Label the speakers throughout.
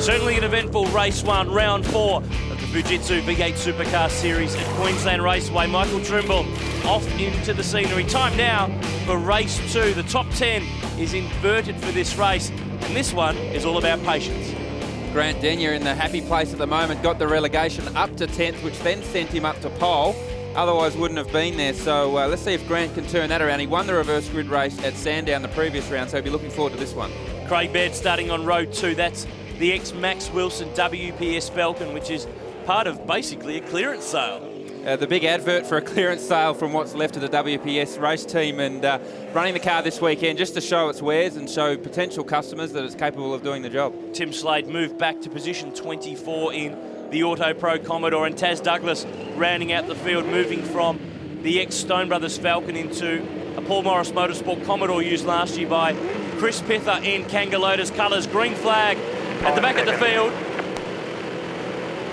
Speaker 1: Certainly an eventful race one, round 4 of the Fujitsu V8 Supercar Series at Queensland Raceway. Michael Trimble off into the scenery. Time now for race 2. The top 10 is inverted for this race, and this one is all about patience.
Speaker 2: Grant Denyer in the happy place at the moment, got the relegation up to 10th, which then sent him up to pole. Otherwise wouldn't have been there. So let's see if Grant can turn that around. He won the reverse grid race at Sandown the previous round, so he'll be looking forward to this one.
Speaker 1: Craig Baird starting on road 2. That's the ex-Max Wilson WPS Falcon, which is part of basically a clearance sale.
Speaker 2: The big advert for a clearance sale from what's left of the WPS race team, and running the car this weekend just to show its wares and show potential customers that it's capable of doing the job. Tim
Speaker 1: Slade moved back to position 24 in the Auto Pro Commodore, and Taz Douglas rounding out the field, moving from the ex-Stone Brothers Falcon into a Paul Morris Motorsport Commodore used last year by Chris Pither in Kangalota's colours. Green flag at the back of the field.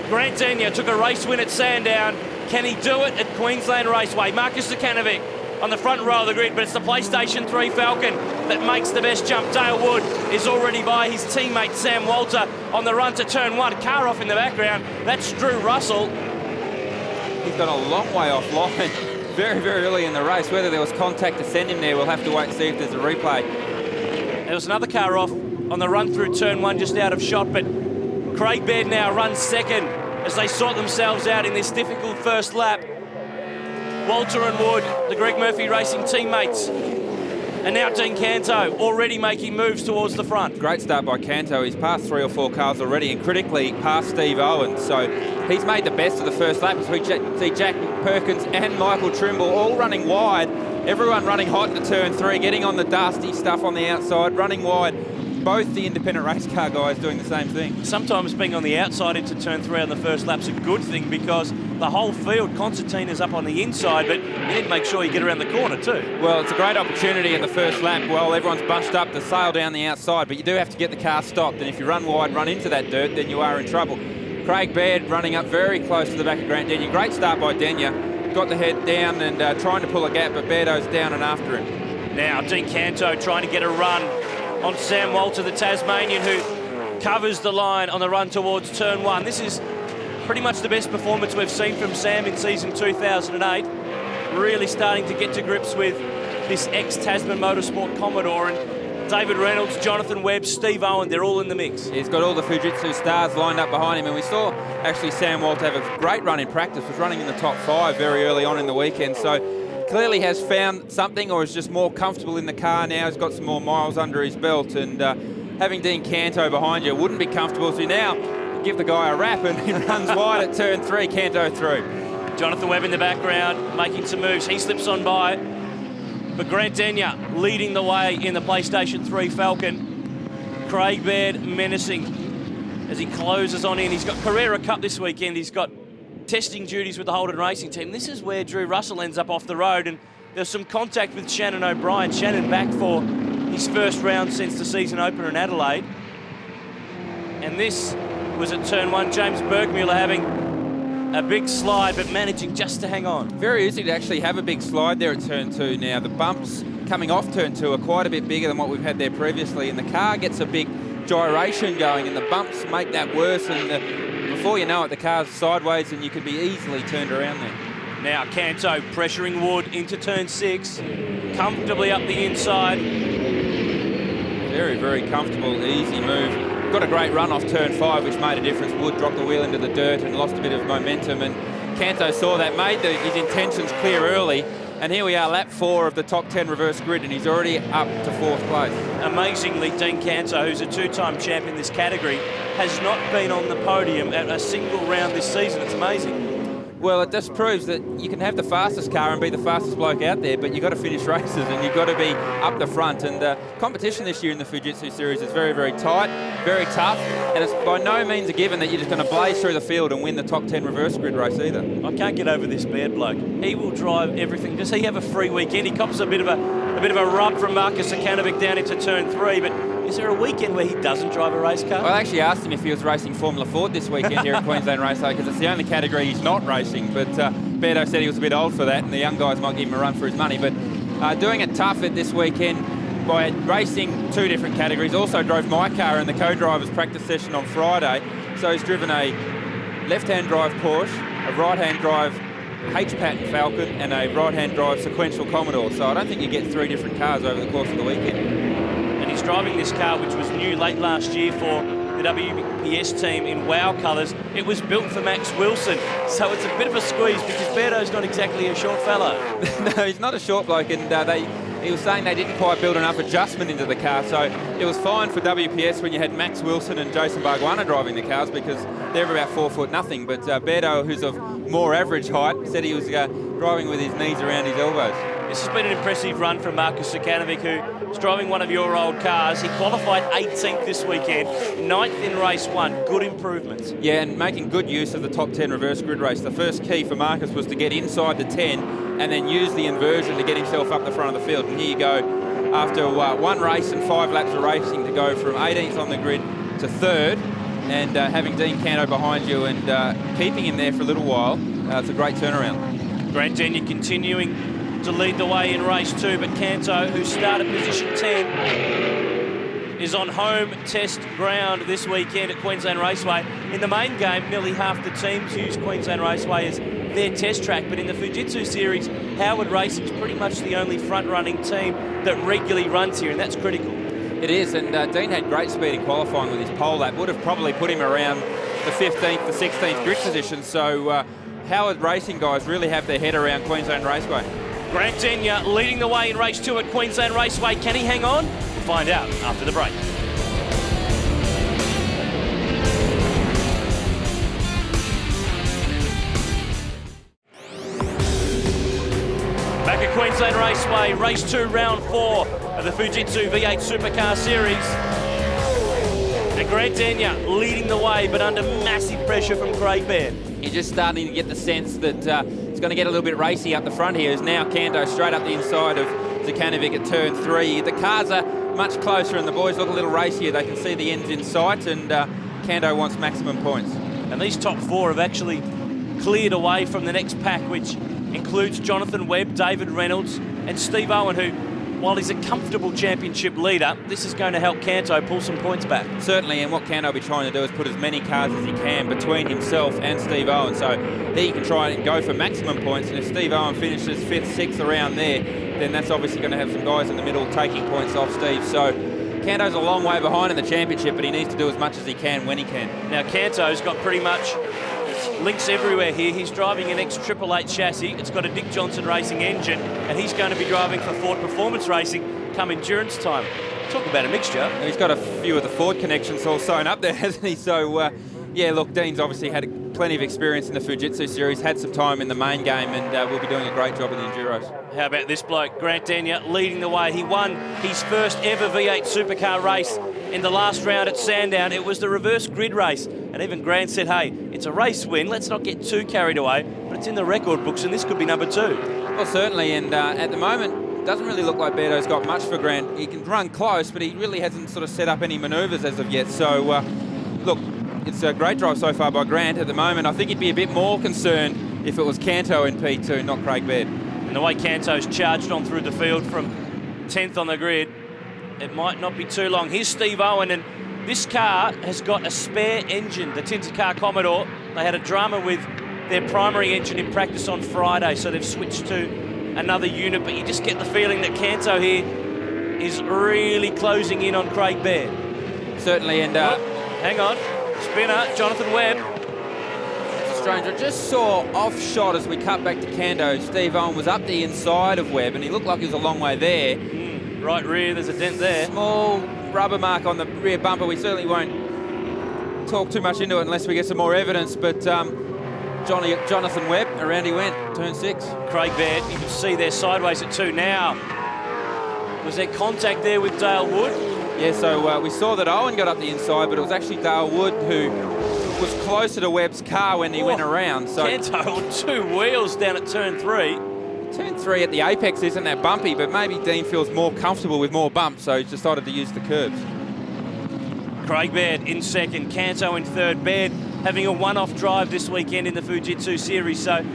Speaker 1: Grant Denyer took a race win at Sandown. Can he do it at Queensland Raceway? Marcus Zukanovic on the front row of the grid, but it's the PlayStation 3 Falcon that makes the best jump. Dale Wood is already by his teammate Sam Walter on the run to turn 1. Car off in the background. That's Drew Russell.
Speaker 2: He's got a long way offline very, very early in the race. Whether there was contact to send him there, we'll have to wait and see if there's a replay.
Speaker 1: There was another car off on the run through turn 1, just out of shot, but Craig Baird now runs second as they sort themselves out in this difficult first lap. Walter and Wood, the Greg Murphy Racing teammates, and now Dean Canto already making moves towards the front.
Speaker 2: Great start by Canto. He's passed 3 or 4 cars already, and critically passed Steve Owen. So he's made the best of the first lap. As we see Jack Perkins and Michael Trimble all running wide. Everyone running hot into turn 3, getting on the dusty stuff on the outside, running wide. Both the independent race car guys doing the same thing.
Speaker 1: Sometimes being on the outside into turn 3 on the first lap's a good thing, because the whole field, Constantine is up on the inside, but you need to make sure you get around the corner too.
Speaker 2: Well, it's a great opportunity in the first lap while everyone's bunched up to sail down the outside, but you do have to get the car stopped, and if you run wide, run into that dirt, then you are in trouble. Craig Baird running up very close to the back of Grant Denyer. Great start by Denyer. Got the head down and trying to pull a gap, but Bairdo's down and after him.
Speaker 1: Now Dean Canto trying to get a run on Sam Walter, the Tasmanian, who covers the line on the run towards turn 1. This is pretty much the best performance we've seen from Sam in season 2008. Really starting to get to grips with this ex-Tasman Motorsport Commodore, and David Reynolds, Jonathan Webb, Steve Owen, they're all in the mix.
Speaker 2: He's got all the Fujitsu stars lined up behind him, and we saw actually Sam Walter have a great run in practice, was running in the top 5 very early on in the weekend, so clearly has found something, or is just more comfortable in the car now. He's got some more miles under his belt, and having Dean Canto behind you wouldn't be comfortable. So now give the guy a wrap, and he runs wide at turn 3, Canto through.
Speaker 1: Jonathan Webb in the background making some moves. He slips on by, but Grant Denyer leading the way in the PlayStation 3 Falcon. Craig Baird menacing as he closes on in. He's got Carrera Cup this weekend. He's got testing duties with the Holden Racing team. This is where Drew Russell ends up off the road, and there's some contact with Shannon O'Brien. Shannon back for his first round since the season opener in Adelaide. And this was at turn 1. James Bergmuller having a big slide, but managing just to hang on.
Speaker 2: Very easy to actually have a big slide there at turn 2 now. The bumps coming off turn 2 are quite a bit bigger than what we've had there previously, and the car gets a big gyration going, and the bumps make that worse, and before you know it, the car's sideways and you could be easily turned around there.
Speaker 1: Now Canto pressuring Wood into turn 6, comfortably up the inside.
Speaker 2: Very, very comfortable, easy move. Got a great run off turn 5, which made a difference. Wood dropped the wheel into the dirt and lost a bit of momentum, and Canto saw that, made his intentions clear early, and here we are, lap 4 of the top 10 reverse grid, and he's already up to 4th place.
Speaker 1: Amazingly, Dean Canto, who's a 2-time champ in this category, has not been on the podium at a single round this season. It's amazing.
Speaker 2: Well, it just proves that you can have the fastest car and be the fastest bloke out there, but you've got to finish races and you've got to be up the front. And the competition this year in the Fujitsu Series is very, very tight, very tough, and it's by no means a given that you're just going to blaze through the field and win the top 10 reverse grid race either.
Speaker 1: I can't get over this Baird bloke. He will drive everything. Does he have a free weekend? He cops a bit of a rub from Marcus Zukanovic down into turn 3, but is there a weekend where he doesn't drive a race car?
Speaker 2: I actually asked him if he was racing Formula Ford this weekend here at Queensland Raceway, because it's the only category he's not racing, but Beardo said he was a bit old for that and the young guys might give him a run for his money. But doing it tough at this weekend, by racing 2 different categories, also drove my car in the co-driver's practice session on Friday. So he's driven a left-hand drive Porsche, a right-hand drive H-Pattern Falcon, and a right-hand drive sequential Commodore. So I don't think you get 3 different cars over the course of the weekend.
Speaker 1: And he's driving this car, which was new late last year for the WPS team in WOW colours. It was built for Max Wilson, so it's a bit of a squeeze because Berto's not exactly a short fella.
Speaker 2: No, he's not a short bloke, and he was saying they didn't quite build enough adjustment into the car, so it was fine for WPS when you had Max Wilson and Jason Barguana driving the cars because they're about 4 foot nothing. But Berto, who's of more average height, said he was driving with his knees around his elbows.
Speaker 1: This has been an impressive run from Marcus Sukanovic, who's driving one of your old cars. He qualified 18th this weekend, 9th in race 1. Good improvements.
Speaker 2: Yeah, and making good use of the top 10 reverse grid race. The first key for Marcus was to get inside the 10 and then use the inversion to get himself up the front of the field. And here you go, after 1 race and 5 laps of racing, to go from 18th on the grid to 3rd, and having Dean Canto behind you and keeping him there for a little while. It's a great turnaround.
Speaker 1: Grant Denyer continuing to lead the way in race 2, but Canto, who started position 10, is on home test ground this weekend at Queensland Raceway. In the main game, nearly half the teams use Queensland Raceway as their test track, but in the Fujitsu series, Howard Racing is pretty much the only front-running team that regularly runs here, and that's critical.
Speaker 2: It is, and Dean had great speed in qualifying with his pole lap. Would have probably put him around the 15th, the 16th grid position, so Howard Racing guys really have their head around Queensland Raceway.
Speaker 1: Grant Denyer leading the way in race 2 at Queensland Raceway. Can he hang on? We'll find out after the break. Back at Queensland Raceway, race 2, round 4 of the Fujitsu V8 Supercar Series. And Grant Denyer leading the way, but under massive pressure from Craig Baird.
Speaker 2: You're just starting to get the sense that it's going to get a little bit racy up the front here. As now Canto straight up the inside of Sukanovic at turn 3. The cars are much closer and the boys look a little racier. They can see the ends in sight, and Canto wants maximum points.
Speaker 1: And these top 4 have actually cleared away from the next pack, which includes Jonathan Webb, David Reynolds and Steve Owen, who, while he's a comfortable championship leader, this is going to help Canto pull some points back.
Speaker 2: Certainly, and what Canto will be trying to do is put as many cars as he can between himself and Steve Owen. So there you can try and go for maximum points, and if Steve Owen finishes 5th, 6th around there, then that's obviously going to have some guys in the middle taking points off Steve. So Canto's a long way behind in the championship, but he needs to do as much as he can when he can.
Speaker 1: Now Canto's got pretty much links everywhere here. He's driving an X888 chassis. It's got a Dick Johnson Racing engine, and he's going to be driving for Ford Performance Racing come endurance time. Talk about a mixture.
Speaker 2: And he's got a few of the Ford connections all sewn up there, hasn't he? So, yeah, look, Dean's obviously had plenty of experience in the Fujitsu series, had some time in the main game, and will be doing a great job in the Enduros.
Speaker 1: How about this bloke, Grant Denyer, leading the way. He won his first ever V8 Supercar race in the last round at Sandown. It was the reverse grid race, and even Grant said, hey, it's a race win, let's not get too carried away, but it's in the record books, and this could be number 2.
Speaker 2: Well, certainly, and at the moment, it doesn't really look like Berto's got much for Grant. He can run close, but he really hasn't sort of set up any manoeuvres as of yet. So, look, it's a great drive so far by Grant at the moment. I think he'd be a bit more concerned if it was Canto in P2, not Craig Baird.
Speaker 1: And the way Canto's charged on through the field from 10th on the grid, it might not be too long. Here's Steve Owen, and this car has got a spare engine, the Tinted Car Commodore. They had a drama with their primary engine in practice on Friday, so they've switched to another unit, but you just get the feeling that Canto here is really closing in on Craig Baird.
Speaker 2: Certainly, and
Speaker 1: hang on, spinner, Jonathan Webb.
Speaker 2: That's a strange. I just saw off shot as we cut back to Canto, Steve Owen was up the inside of Webb, and he looked like he was a long way there.
Speaker 1: Right rear, there's a dent there.
Speaker 2: Small rubber mark on the rear bumper. We certainly won't talk too much into it unless we get some more evidence, but Jonathan Webb, around he went, turn 6.
Speaker 1: Craig Baird, you can see they're sideways at 2 now. Was there contact there with Dale Wood?
Speaker 2: Yeah, so we saw that Owen got up the inside, but it was actually Dale Wood who was closer to Webb's car when he went around. So
Speaker 1: Canto on 2 wheels down at turn 3.
Speaker 2: Turn 3 at the apex isn't that bumpy, but maybe Dean feels more comfortable with more bumps, so he's decided to use the curbs.
Speaker 1: Craig Baird in 2nd, Canto in 3rd. Baird having a one-off drive this weekend in the Fujitsu series, so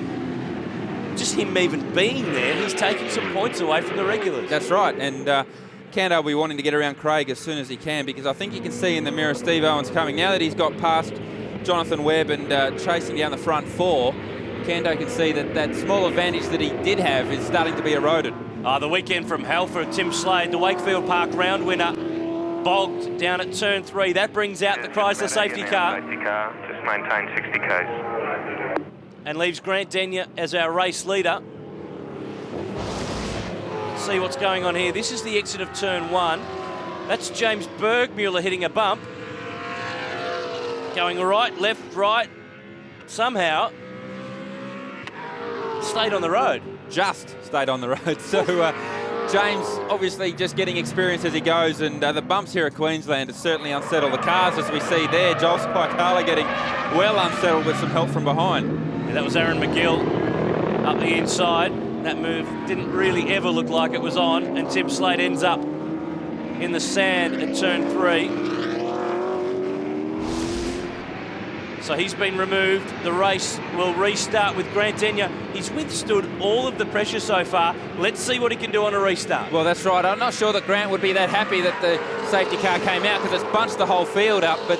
Speaker 1: just him even being there, he's taking some points away from the regulars.
Speaker 2: That's right, and Canto will be wanting to get around Craig as soon as he can, because I think you can see in the mirror Steve Owen's coming. Now that he's got past Jonathan Webb and chasing down the front four, Canto can see that that small advantage that he did have is starting to be eroded.
Speaker 1: The weekend from hell for Tim Slade, the Wakefield Park round winner, bogged down at turn 3. That brings out the Chrysler safety car.
Speaker 3: Just maintain 60 k's.
Speaker 1: And leaves Grant Denyer as our race leader. Let's see what's going on here. This is the exit of turn 1. That's James Bergmuller hitting a bump. Going right, left, right. Somehow stayed on the road.
Speaker 2: Just stayed on the road. So James obviously just getting experience as he goes, and the bumps here at Queensland have certainly unsettled the cars, as we see there. Joel Spikala getting well unsettled with some help from behind.
Speaker 1: Yeah, that was Aaron McGill up the inside. That move didn't really ever look like it was on, and Tim Slade ends up in the sand at turn 3. So he's been removed. The race will restart with Grant Denyer. He's withstood all of the pressure so far. Let's see what he can do on a restart.
Speaker 2: Well, that's right. I'm not sure that Grant would be that happy that the safety car came out, because it's bunched the whole field up, but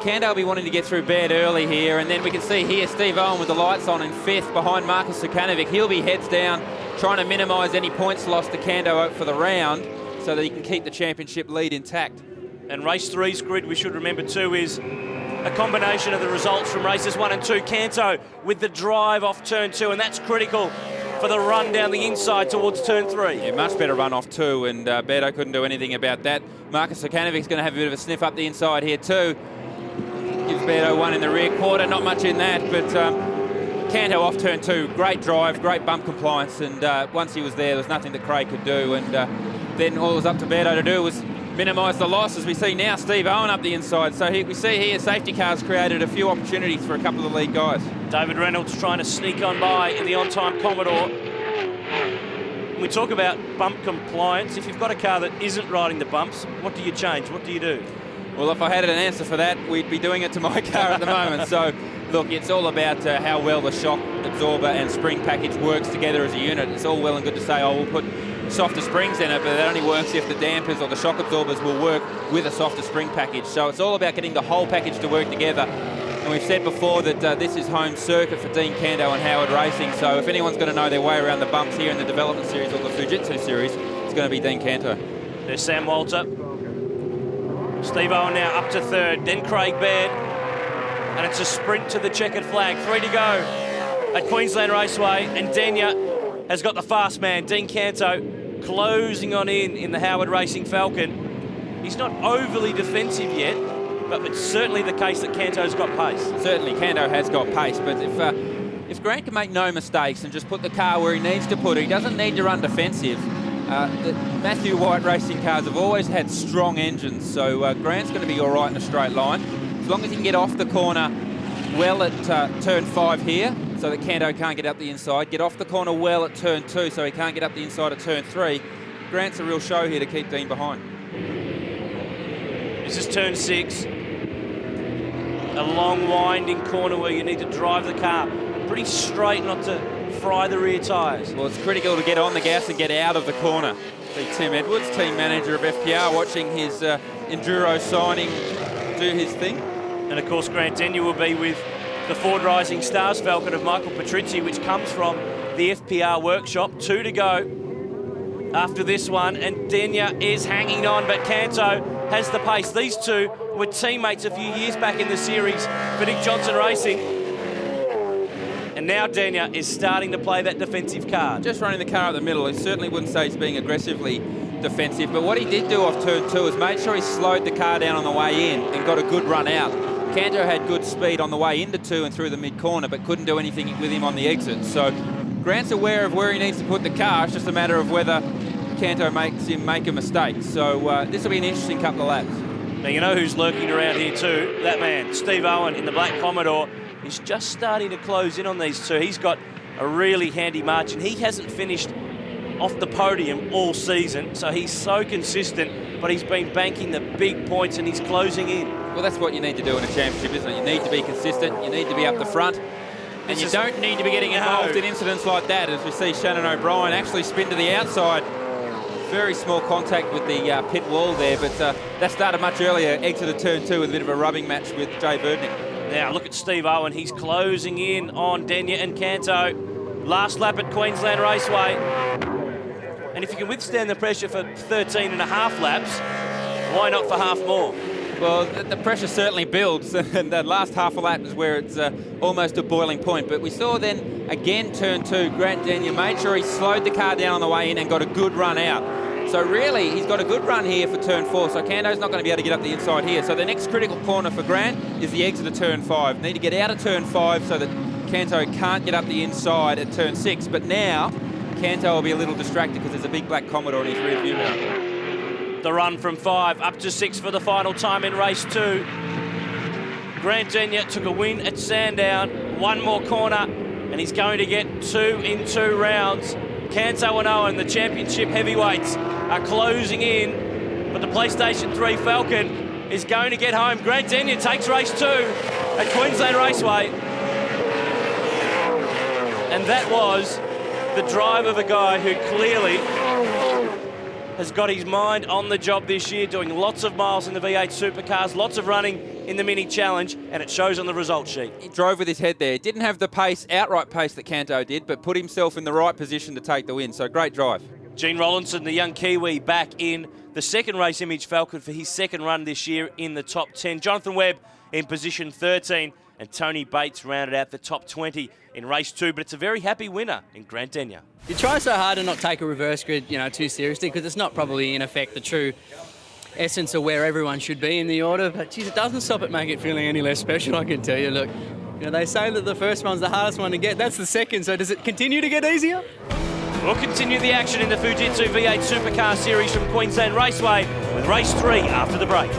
Speaker 2: Canto will be wanting to get through bad early here, and then we can see here Steve Owen with the lights on in 5th behind Marcus Sukanovic. He'll be heads down, trying to minimise any points lost to Canto for the round so that he can keep the championship lead intact.
Speaker 1: And race 3's grid, we should remember too, is a combination of the results from races 1 and 2. Canto with the drive off turn 2, and that's critical for the run down the inside towards turn 3.
Speaker 2: Yeah, much better run off 2, and Beto couldn't do anything about that. Marcus Sukhanovic's going to have a bit of a sniff up the inside here too. Gives Beto one in the rear quarter, not much in that, but Canto off turn 2, great drive, great bump compliance, and once he was there was nothing that Craig could do, and then all it was up to Beto to do was minimise the loss, as we see now Steve Owen up the inside. So we see here safety cars created a few opportunities for a couple of the lead guys.
Speaker 1: David Reynolds trying to sneak on by in the on-time Commodore. When we talk about bump compliance, if you've got a car that isn't riding the bumps, what do you change? What do you do?
Speaker 2: Well, if I had an answer for that, we'd be doing it to my car at the moment. So, look, it's all about how well the shock absorber and spring package works together as a unit. It's all well and good to say, oh, we'll put softer springs in it, but that only works if the dampers or the shock absorbers will work with a softer spring package. So it's all about getting the whole package to work together. And we've said before that this is home circuit for Dean Canto and Howard Racing. So if anyone's going to know their way around the bumps here in the development series or the Fujitsu series, it's going to be Dean Canto.
Speaker 1: There's Sam Walter. Steve Owen now up to 3rd, then Craig Baird. And it's a sprint to the checkered flag. 3 to go at Queensland Raceway, and Denyer has got the fast man, Dean Canto, closing on in the Howard Racing Falcon. He's not overly defensive yet, but it's certainly the case that Canto's got pace.
Speaker 2: Certainly, Canto has got pace, but if Grant can make no mistakes and just put the car where he needs to put it, he doesn't need to run defensive. The Matthew White racing cars have always had strong engines, so Grant's going to be all right in a straight line. As long as he can get off the corner well at turn 5 here, so that Canto can't get up the inside. Get off the corner well at turn 2, so he can't get up the inside at turn 3. Grant's a real show here to keep Dean behind.
Speaker 1: This is turn 6. A long winding corner where you need to drive the car pretty straight not to fry the rear tyres.
Speaker 2: Well, it's critical to get on the gas and get out of the corner. See Tim Edwards, team manager of FPR, watching his Enduro signing do his thing.
Speaker 1: And of course Grant Denyer will be with the Ford Rising Stars Falcon of Michael Patrizzi, which comes from the FPR workshop. 2 to go after this one, and Denyer is hanging on, but Canto has the pace. These two were teammates a few years back in the series for Nick Johnson Racing. And now Denyer is starting to play that defensive card.
Speaker 2: Just running the car up the middle. I certainly wouldn't say he's being aggressively defensive, but what he did do off turn 2 is made sure he slowed the car down on the way in and got a good run out. Canto had good speed on the way into 2 and through the mid-corner, but couldn't do anything with him on the exit. So Grant's aware of where he needs to put the car. It's just a matter of whether Canto makes him make a mistake. So this will be an interesting couple of laps.
Speaker 1: Now, you know who's lurking around here too? That man, Steve Owen in the black Commodore, is just starting to close in on these two. He's got a really handy margin. He hasn't finished off the podium all season, so he's so consistent, but he's been banking the big points and he's closing in.
Speaker 2: Well, that's what you need to do in a championship, isn't it? You need to be consistent, you need to be up the front, and you don't need to be getting involved in incidents like that, as we see Shannon O'Brien actually spin to the outside very small contact with the pit wall there, but that started much earlier. Exited turn 2 with a bit of a rubbing match with Jay Verdnick.
Speaker 1: Now look at Steve Owen. He's closing in on Denya and Canto. Last lap at Queensland Raceway. And if you can withstand the pressure for 13 and a half laps, why not for half more?
Speaker 2: Well, the pressure certainly builds, and that last half a lap is where it's almost a boiling point. But we saw then, again, turn 2, Grant Denyer made sure he slowed the car down on the way in and got a good run out. So really, he's got a good run here for turn 4, so Canto's not going to be able to get up the inside here. So the next critical corner for Grant is the exit of turn 5. Need to get out of turn 5 so that Canto can't get up the inside at turn 6. But now, Canto will be a little distracted because there's a big black Commodore in his rear view mirror.
Speaker 1: The run from 5 up to 6 for the final time in race 2. Grant Denyer took a win at Sandown, one more corner, and he's going to get 2 in 2 rounds. Canto and Owen, the championship heavyweights, are closing in, but the PlayStation 3 Falcon is going to get home. Grant Denyer takes race 2 at Queensland Raceway. And that was the drive of a guy who clearly has got his mind on the job this year, doing lots of miles in the V8 Supercars, lots of running in the Mini Challenge, and it shows on the results sheet.
Speaker 2: He drove with his head there. Didn't have the pace, outright pace that Canto did, but put himself in the right position to take the win. So great drive.
Speaker 1: Gene Rollinson, the young Kiwi, back in the second race image Falcon for his second run this year in the top 10. Jonathan Webb in position 13, and Tony Bates rounded out the top 20 in race 2, but it's a very happy winner in Grant Denyer.
Speaker 4: You try so hard to not take a reverse grid, too seriously, because it's not probably, in effect, the true essence of where everyone should be in the order. But, geez, it doesn't stop it making it feeling any less special, I can tell you. Look, they say that the first one's the hardest one to get. That's the second, so does it continue to get easier?
Speaker 1: We'll continue the action in the Fujitsu V8 Supercar Series from Queensland Raceway with race 3 after the break.